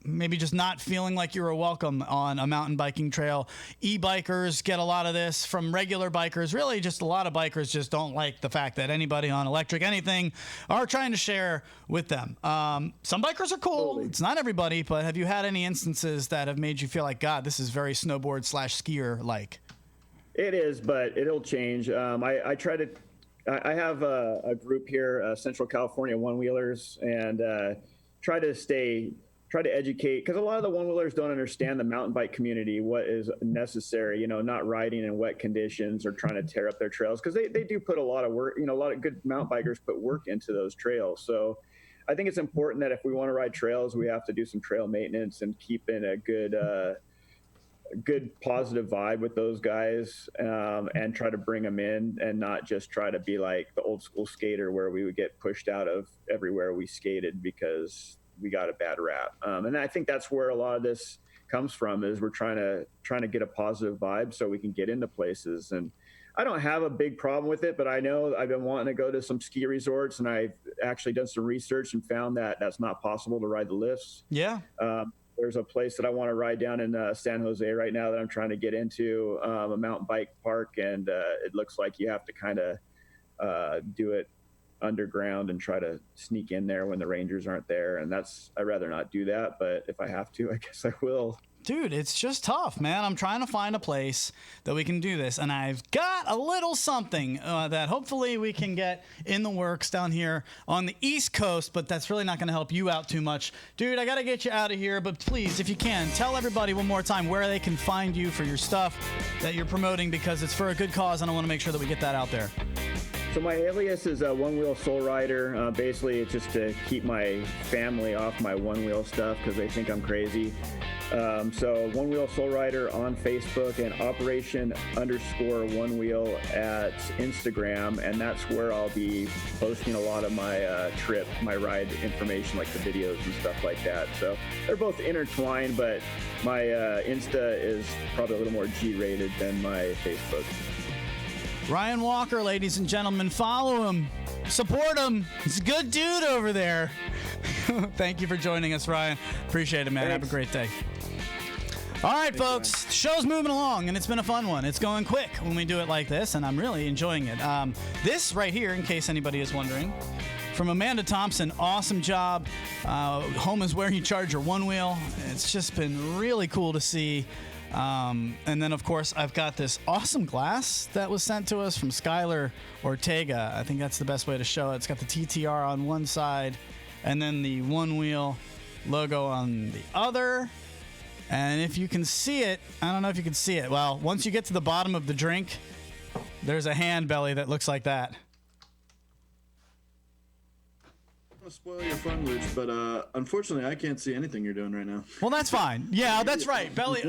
maybe just not feeling like you were welcome on a mountain biking trail? E-bikers get a lot of this from regular bikers. Really, just a lot of bikers just don't like the fact that anybody on electric anything are trying to share with them. Some bikers are cool. Totally. It's not everybody, but have you had any instances that have made you feel like, God, this is very snowboard/skier like? It is, but it'll change. I have a group here, Central California one-wheelers, and try to educate, because a lot of the one-wheelers don't understand the mountain bike community, what is necessary, not riding in wet conditions or trying to tear up their trails, because they do put a lot of work, a lot of good mountain bikers put work into those trails. So I think it's important that if we want to ride trails, we have to do some trail maintenance and keep in a good positive vibe with those guys, and try to bring them in and not just try to be like the old school skater where we would get pushed out of everywhere we skated because we got a bad rap. And I think that's where a lot of this comes from, is we're trying to get a positive vibe so we can get into places. And I don't have a big problem with it, but I know I've been wanting to go to some ski resorts, and I've actually done some research and found that that's not possible to ride the lifts. Yeah. There's a place that I want to ride down in San Jose right now that I'm trying to get into, a mountain bike park. And it looks like you have to kind of do it underground and try to sneak in there when the rangers aren't there, and I'd rather not do that, but if I have to, I guess I will. Dude, it's just tough, man. I'm trying to find a place that we can do this, and I've got a little something that hopefully we can get in the works down here on the East Coast, but that's really not going to help you out too much. Dude, I got to get you out of here, but please, if you can, tell everybody one more time where they can find you for your stuff that you're promoting, because it's for a good cause, and I want to make sure that we get that out there. So my alias is One Wheel Soul Rider. Basically, it's just to keep my family off my one wheel stuff because they think I'm crazy. So One Wheel Soul Rider on Facebook and Operation_One Wheel at Instagram, and that's where I'll be posting a lot of my my ride information, like the videos and stuff like that. So they're both intertwined, but my Insta is probably a little more G-rated than my Facebook. Ryan Walker, ladies and gentlemen, follow him, support him. He's a good dude over there. Thank you for joining us, Ryan. Appreciate it, man. Thanks. Have a great day. All right, folks, the show's moving along, and it's been a fun one. It's going quick when we do it like this, and I'm really enjoying it. This right here, in case anybody is wondering, from Amanda Thompson, awesome job. Home is where you charge your one wheel. It's just been really cool to see. And then, of course, I've got this awesome glass that was sent to us from Skylar Ortega. I think that's the best way to show it. It's got the TTR on one side and then the one wheel logo on the other. And if you can see it, I don't know if you can see it. Well, once you get to the bottom of the drink, there's a hand belly that looks like that. I'm gonna spoil your fun, Luch, but unfortunately, I can't see anything you're doing right now. Well, that's fine. Yeah, that's right. Belly.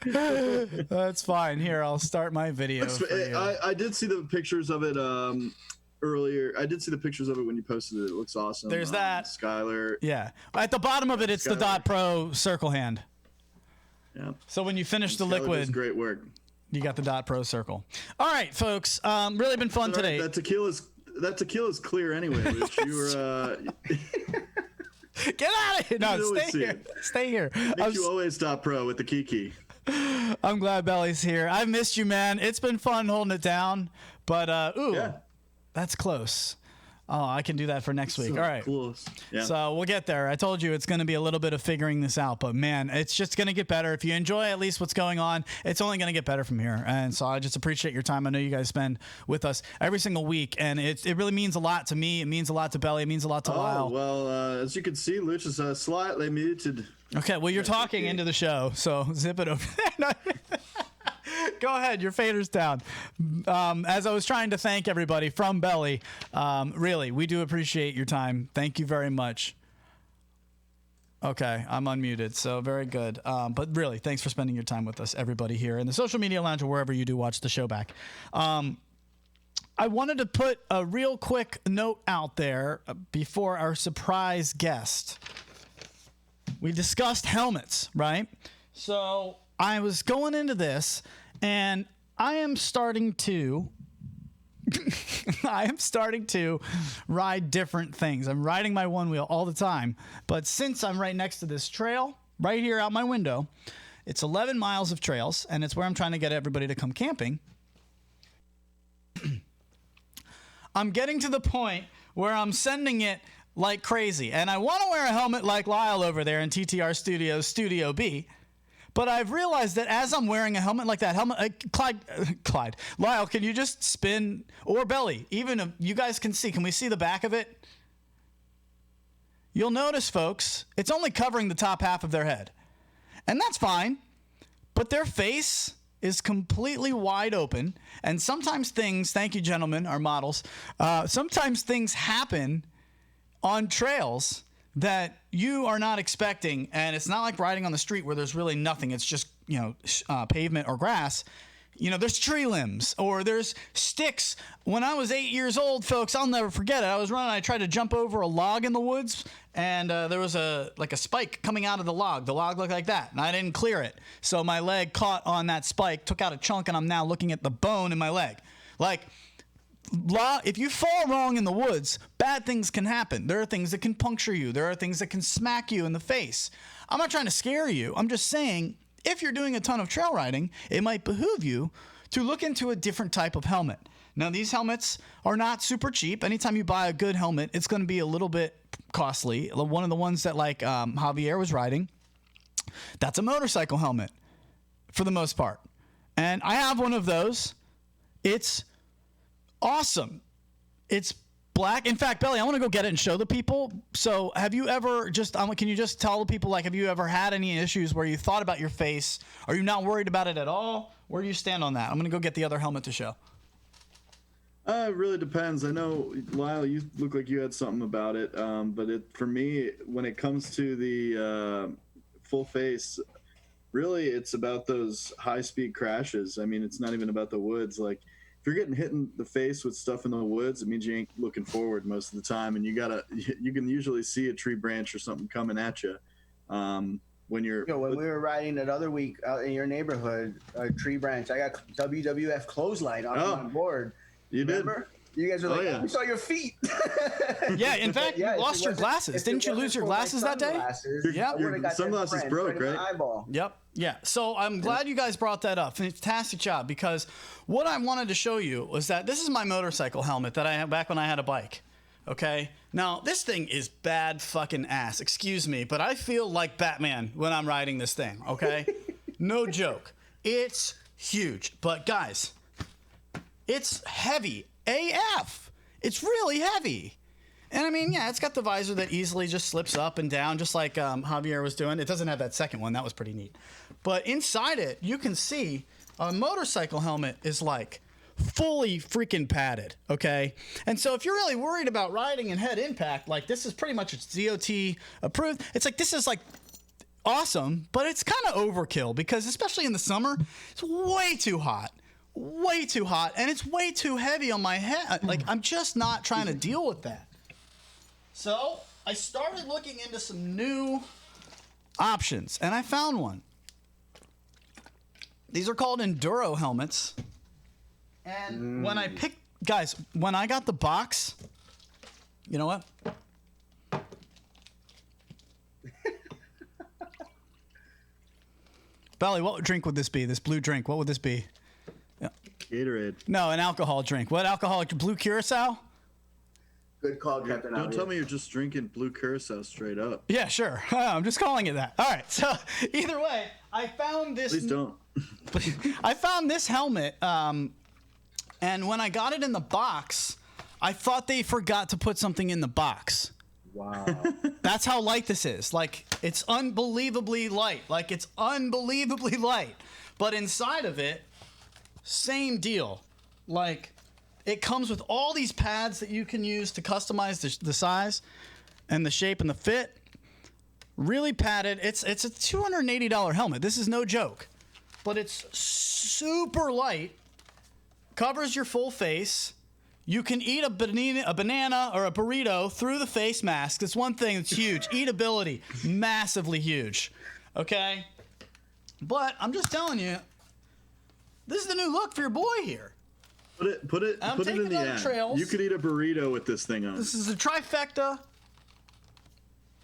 That's fine. Here, I'll start my video. For you. I did see the pictures of it earlier. I did see the pictures of it when you posted it. It looks awesome. There's that. Skylar. Yeah. At the bottom of it, it's the Dot Pro circle hand. Yeah. So when you finish the Skylar liquid, does great work. You got the Dot Pro circle. All right, folks. Really been fun today. That tequila's clear anyway, Rich. You were get out of here. No, stay here. It. Stay here. Makes you always Dot Pro with the Kiki. I'm glad Belly's here. I've missed you, man. It's been fun holding it down. But that's close. Oh, I can do that for next week. So all right. Close. Yeah. So we'll get there. I told you it's going to be a little bit of figuring this out, but man, it's just going to get better. If you enjoy at least what's going on, it's only going to get better from here. And so I just appreciate your time. I know you guys spend with us every single week, and it really means a lot to me. It means a lot to Belly. It means a lot to Lyle. Well, as you can see, Luch is slightly muted. Okay, well, you're talking into the show, so zip it over there. Go ahead, your fader's down. As I was trying to thank everybody from Belly, really, we do appreciate your time. Thank you very much. Okay, I'm unmuted, so very good. But really, thanks for spending your time with us, everybody here in the social media lounge or wherever you do watch the show back. I wanted to put a real quick note out there before our surprise guest. We discussed helmets, right? So I was going into this, and I am starting to ride different things. I'm riding my one wheel all the time, but since I'm right next to this trail, right here out my window, it's 11 miles of trails, and it's where I'm trying to get everybody to come camping. I'm getting to the point where I'm sending it like crazy, and I want to wear a helmet like Lyle over there in TTR Studios Studio B, but I've realized that as I'm wearing a helmet like that, Clyde, Lyle, can you just spin, or Belly, even if you guys can see, can we see the back of it? You'll notice, folks, it's only covering the top half of their head, and that's fine, but their face is completely wide open, and sometimes things, thank you gentlemen, our models, sometimes things happen on trails that you are not expecting, and it's not like riding on the street where there's really nothing. It's just, pavement or grass. There's tree limbs or there's sticks. When I was 8 years old, folks, I'll never forget it. I was running. I tried to jump over a log in the woods, and there was a spike coming out of the log. The log looked like that, and I didn't clear it. So my leg caught on that spike, took out a chunk, and I'm now looking at the bone in my leg. If you fall wrong in the woods, bad things can happen. There are things that can puncture you. There are things that can smack you in the face. I'm not trying to scare you. I'm just saying, if you're doing a ton of trail riding, it might behoove you to look into a different type of helmet. Now, these helmets are not super cheap. Anytime you buy a good helmet, it's going to be a little bit costly. One of the ones that Javier was riding, that's a motorcycle helmet for the most part. And I have one of those. It's awesome. It's black. In fact, Belly, I want to go get it and show the people. So have you ever can you just tell the people, have you ever had any issues where you thought about your face? Are you not worried about it at all? Where do you stand on that? I'm going to go get the other helmet to show. It really depends. I know, Lyle, you look like you had something about it, but for me, when it comes to the full face, really, it's about those high-speed crashes. I mean, it's not even about the woods. Like, if you're getting hit in the face with stuff in the woods, it means you ain't looking forward most of the time, and you can usually see a tree branch or something coming at you. When we were riding that other week out in your neighborhood, a tree branch, I got WWF clothesline on board. You Remember? You guys were like, yeah. we saw your feet. Yeah, in fact, you lost your glasses. Didn't you lose your glasses that day? Yeah, your sunglasses broke, right? Eyeball. Yep. Yeah. So I'm glad you guys brought that up. Fantastic job, because what I wanted to show you was that this is my motorcycle helmet that I had back when I had a bike. Okay. Now, this thing is bad fucking ass. Excuse me, but I feel like Batman when I'm riding this thing. Okay. No joke. It's huge. But guys, it's heavy AF. It's really heavy. And I mean, yeah, it's got the visor that easily just slips up and down, just like Javier was doing. It doesn't have that second one. That was pretty neat. But inside it, you can see a motorcycle helmet is like fully freaking padded, okay? And so if you're really worried about riding and head impact, like this is pretty much it's DOT approved. It's like, this is like awesome, but it's kind of overkill because especially in the summer, it's way too hot, and it's way too heavy on my head. Like, I'm just not trying to deal with that. So I started looking into some new options, and I found one. These are called enduro helmets. And when I picked, guys, when I got the box, you know what? Belly, what drink would this be? This blue drink, what would this be? Gatorade. No, an alcohol drink. What alcoholic? Blue Curacao? Good call, Captain. Don't tell me you're just drinking blue Curacao straight up. Yeah, sure. I'm just calling it that. All right. So either way, I found this. Please don't. I found this helmet, and when I got it in the box, I thought they forgot to put something in the box. Wow. That's how light this is. Like, it's unbelievably light. But inside of it, same deal. Like, it comes with all these pads that you can use to customize the size and the shape and the fit. Really padded. It's a $280 helmet. This is no joke. But it's super light. Covers your full face. You can eat a banana or a burrito through the face mask. That's one thing that's huge. Eatability, massively huge. Okay? But I'm just telling you, this is the new look for your boy here. Put it in the ad. Trails. You could eat a burrito with this thing on. This is a trifecta.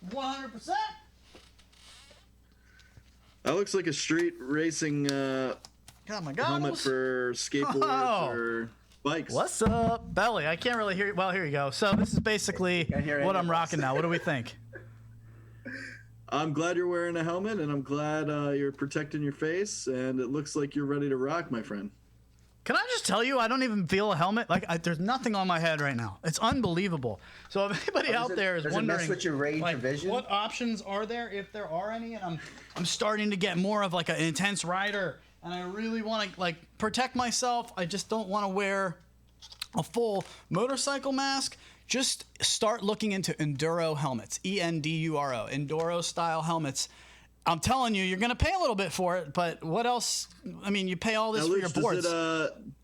100%. That looks like a street racing God, my God. helmet for skateboards or bikes. What's up, Belly? I can't really hear you. Well, here you go. So this is basically what I'm rocking now. What do we think? I'm glad you're wearing a helmet, and I'm glad you're protecting your face, and it looks like you're ready to rock, my friend. Can I just tell you, I don't even feel a helmet. Like, there's nothing on my head right now. It's unbelievable. So if anybody out there is wondering, mess with your range of vision? What options are there, if there are any, and I'm starting to get more of like an intense rider, and I really want to like protect myself. I just don't want to wear a full motorcycle mask. Just start looking into enduro helmets, ENDURO, enduro style helmets. I'm telling you, you're going to pay a little bit for it, but what else? I mean, you pay all this now, for your boards.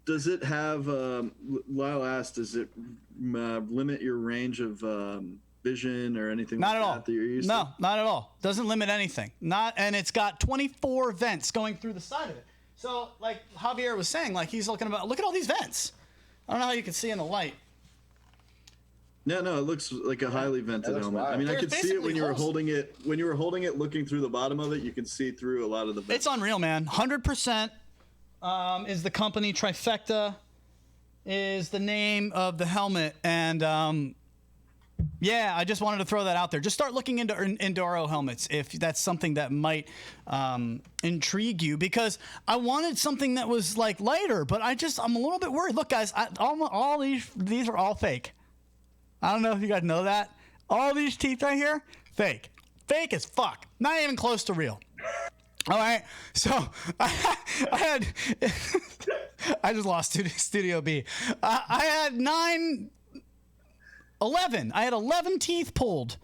Does it have, Lyle asked, does it limit your range of vision or anything not like at all. That you're used no, to? not at all. Doesn't limit anything. And it's got 24 vents going through the side of it. So, like Javier was saying, like he's looking about, look at all these vents. I don't know how you can see in the light. No, it looks like a highly vented helmet. wild. I mean, There's I could see it when you were holes. holding it. When you were holding it, looking through the bottom of it, you can see through a lot of the vents. It's unreal, man. 100% is the company. Trifecta is the name of the helmet. And yeah, I just wanted to throw that out there. Just start looking into enduro helmets if that's something that might intrigue you, because I wanted something that was like lighter, but I'm a little bit worried. Look, guys, all these are all fake. I don't know if you guys know that. All these teeth right here, fake. Fake as fuck. Not even close to real. All right, so I had I just lost Studio B. I had 11. I had 11 teeth pulled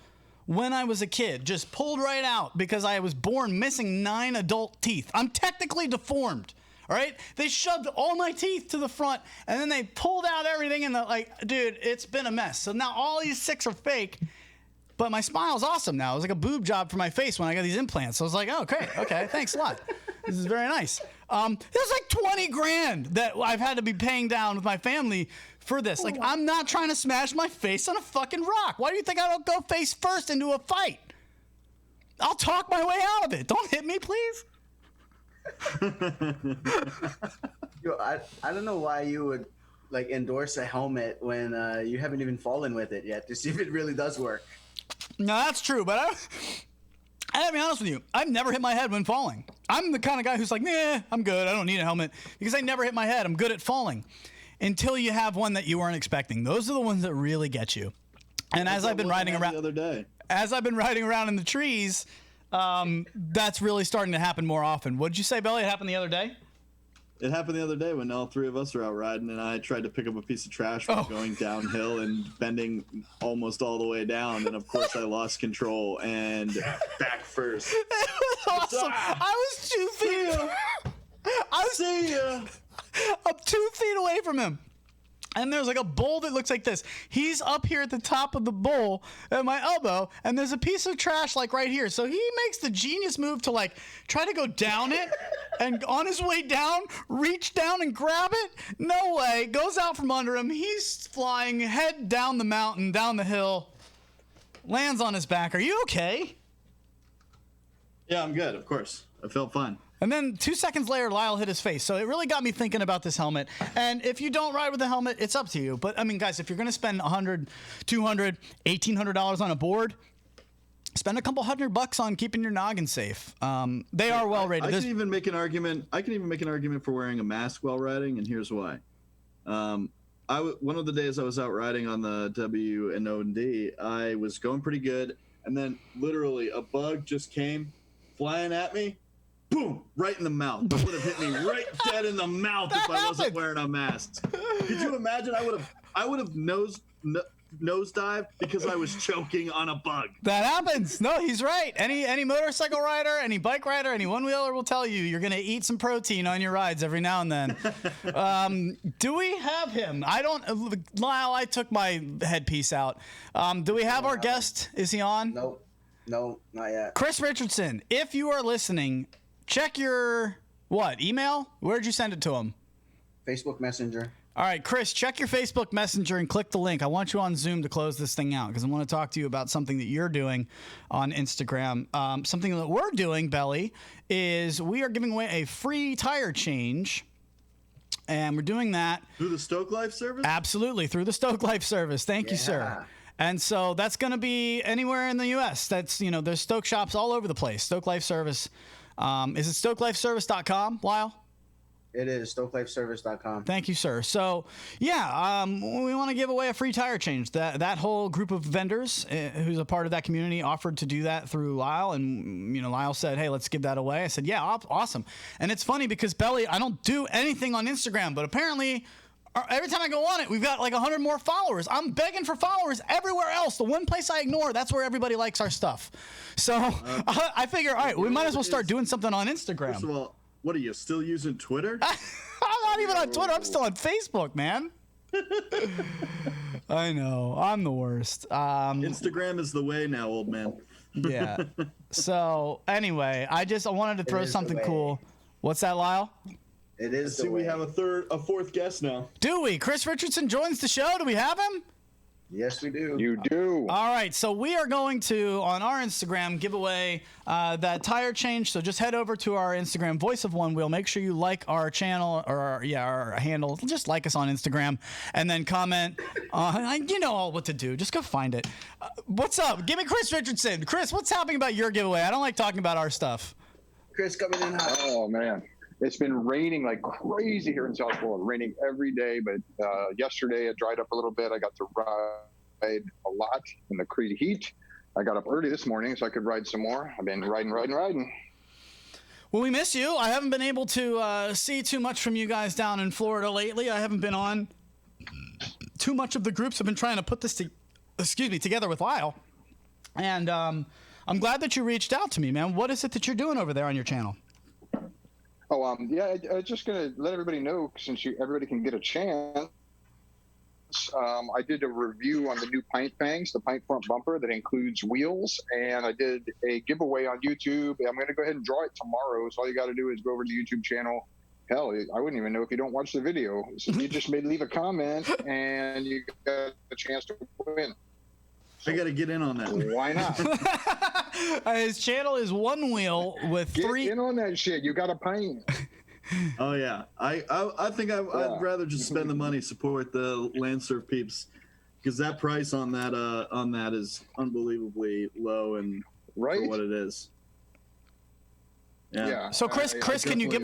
when I was a kid, just pulled right out because I was born missing 9 adult teeth. I'm technically deformed. All right, they shoved all my teeth to the front, and then they pulled out everything, and dude, it's been a mess. So now all these 6 are fake. But my smile's awesome now. It was like a boob job for my face when I got these implants. So I was like, oh, great. Okay, thanks a lot. This is very nice. It was like 20 grand that I've had to be paying down with my family for this. Like, I'm not trying to smash my face on a fucking rock. Why do you think I don't go face first into a fight? I'll talk my way out of it. Don't hit me, please. Yo, I don't know why you would like endorse a helmet when you haven't even fallen with it yet to see if it really does work. No, that's true, but I gotta be honest with you. I've never hit my head when falling. I'm the kind of guy who's like, nah, I'm good. I don't need a helmet because I never hit my head. I'm good at falling until you have one that you weren't expecting. Those are the ones that really get you. And as I've been riding around the other day, as I've been riding around in the trees, that's really starting to happen more often. What did you say, Belly? It happened the other day? It happened the other day when all 3 of us were out riding, and I tried to pick up a piece of trash while going downhill and bending almost all the way down, and of course I lost control and back first. It was awesome. I was 2 feet. I'm 2 feet away from him. And there's like a bowl that looks like this. He's up here at the top of the bowl at my elbow, and there's a piece of trash like right here. So he makes the genius move to like try to go down it, and on his way down, reach down and grab it. No way. Goes out from under him. He's flying head down the mountain, down the hill, lands on his back. Are you okay? Yeah, I'm good, of course. I felt fine. And then 2 seconds later, Lyle hit his face. So it really got me thinking about this helmet. And if you don't ride with a helmet, it's up to you. But I mean, guys, if you're going to spend $100, $200, $1,800 on a board, spend a couple $100 on keeping your noggin safe. They are well rated. I can even make an argument. I can even make an argument for wearing a mask while riding, and here's why. One of the days I was out riding on the W&OD, I was going pretty good, and then literally a bug just came flying at me. Boom! Right in the mouth. It would have hit me right dead in the mouth if I wasn't wearing a mask. Could you imagine? I would have nosedived because I was choking on a bug. That happens. No, he's right. Any motorcycle rider, any bike rider, any one-wheeler will tell you you're going to eat some protein on your rides every now and then. Do we have him? Lyle, I took my headpiece out. Do we have our guest? Is he on? Nope. No, not yet. Chris Richardson, if you are listening, check your, email? Where'd you send it to him? Facebook Messenger. All right, Chris, check your Facebook Messenger and click the link. I want you on Zoom to close this thing out because I want to talk to you about something that you're doing on Instagram. Something that we're doing, Belly, is we are giving away a free tire change. And we're doing that through the Stoke Life service? Absolutely, through the Stoke Life service. Thank you, sir. And so that's going to be anywhere in the U.S. That's, there's Stoke shops all over the place. Stoke Life Service. Is it stokelifeservice.com, Lyle? It is stokelifeservice.com. Thank you, sir. So, yeah, we want to give away a free tire change. That whole group of vendors who's a part of that community offered to do that through Lyle. And, Lyle said, hey, let's give that away. I said, yeah, awesome. And it's funny because, Belly, I don't do anything on Instagram, but apparently every time I go on it, we've got like 100 more followers. I'm begging for followers everywhere else. The one place I ignore, that's where everybody likes our stuff. So I figure, all right, we might as well start doing something on Instagram. First of all, what are you, still using Twitter? I'm not even on Twitter. I'm still on Facebook, man. I know. I'm the worst. Instagram is the way now, old man. Yeah. So anyway, I wanted to throw something cool. What's that, Lyle? It is. I see we have a fourth guest now. Do we? Chris Richardson joins the show. Do we have him? Yes, we do. You do. All right. So we are going to, on our Instagram, give away that tire change. So just head over to our Instagram, Voice of Onewheel. Make sure you like our channel or our handle. Just like us on Instagram and then comment. You know all what to do. Just go find it. What's up? Give me Chris Richardson. Chris, what's happening about your giveaway? I don't like talking about our stuff. Chris coming in hot. Oh, man. It's been raining like crazy here in South Florida, raining every day. But yesterday it dried up a little bit. I got to ride a lot in the crazy heat. I got up early this morning so I could ride some more. I've been riding. Well, we miss you. I haven't been able to see too much from you guys down in Florida lately. I haven't been on too much of the groups. I've been trying to put this together with Lyle. And I'm glad that you reached out to me, man. What is it that you're doing over there on your channel? Oh, yeah, I'm just going to let everybody know, since everybody can get a chance. I did a review on the new Pint Fangs, the Pint Front Bumper that includes wheels, and I did a giveaway on YouTube. I'm going to go ahead and draw it tomorrow, so all you got to do is go over to the YouTube channel. Hell, I wouldn't even know if you don't watch the video. So you just leave a comment, and you got a chance to win. I got to get in on that. Why not? His channel is Onewheel with Get 3... in on that shit. You got a pint. Oh yeah, I think I'd rather just spend the money, support the Landsurf peeps, because that price on that is unbelievably low and for what it is. Yeah. So Chris, can you give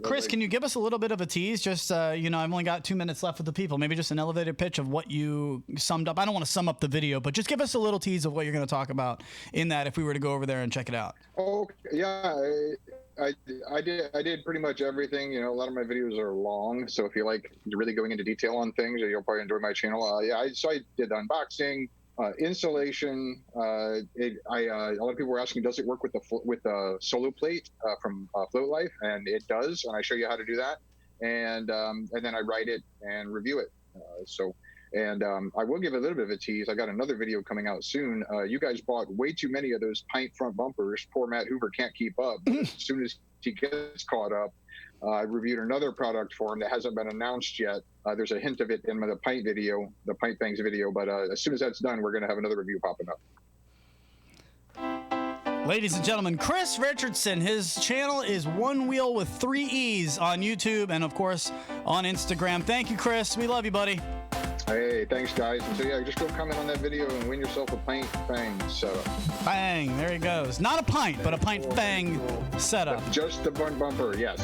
Chris, can you give us a little bit of a tease? Just I've only got 2 minutes left with the people. Maybe just an elevator pitch of what you summed up. I don't want to sum up the video, but just give us a little tease of what you're going to talk about in that if we were to go over there and check it out. Oh yeah, I did pretty much everything. A lot of my videos are long, so if you like really going into detail on things, you'll probably enjoy my channel. So I did unboxing. Insulation. A lot of people were asking, does it work with the solo plate from Float Life? And it does, and I show you how to do that. And then I write it and review it. I will give a little bit of a tease. I got another video coming out soon. You guys bought way too many of those Pint front bumpers. Poor Matt Hoover can't keep up. As soon as he gets caught up, I reviewed another product for him that hasn't been announced yet. There's a hint of it in the Pint video, the Pint Fangs video, but as soon as that's done, we're going to have another review popping up. Ladies and gentlemen, Chris Richardson, his channel is Onewheel with 3 E's on YouTube and, of course, on Instagram. Thank you, Chris. We love you, buddy. Hey, thanks, guys. And so, yeah, just go comment on that video and win yourself a Pint Fang setup. Bang, there he goes. Not a pint, but a Pint Fang setup. But just the bumper, yes.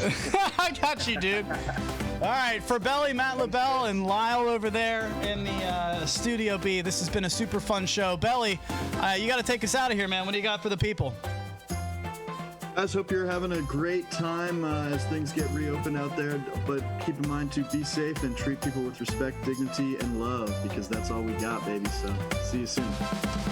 I got you, dude. All right, for Belly, Matt LaBelle, and Lyle over there in the Studio B, this has been a super fun show. Belly, you got to take us out of here, man. What do you got for the people? Guys, hope you're having a great time as things get reopened out there, but keep in mind to be safe and treat people with respect, dignity, and love, because that's all we got, baby. So see you soon.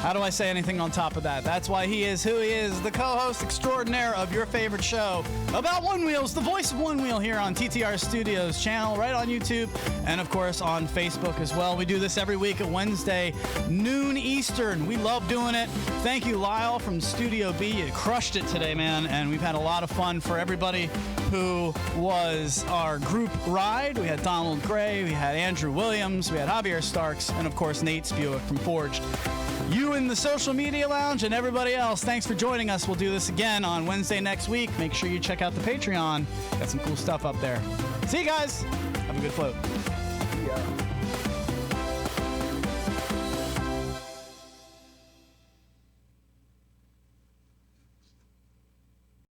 How do I say anything on top of that? That's why he is who he is, the co-host extraordinaire of your favorite show about Onewheels, the Voice of Onewheel here on TTR Studios channel, right on YouTube, and of course on Facebook as well. We do this every week at Wednesday, noon Eastern. We love doing it. Thank you, Lyle from Studio B. You crushed it today, man. And we've had a lot of fun for everybody who was our group ride. We had Donald Gray, we had Andrew Williams, we had Javier Starks, and of course Nate Speweik from Fordged. You in the social media lounge and everybody else, thanks for joining us. We'll do this again on Wednesday next week. Make sure you check out the Patreon. Got some cool stuff up there. See you guys. Have a good float. Yeah.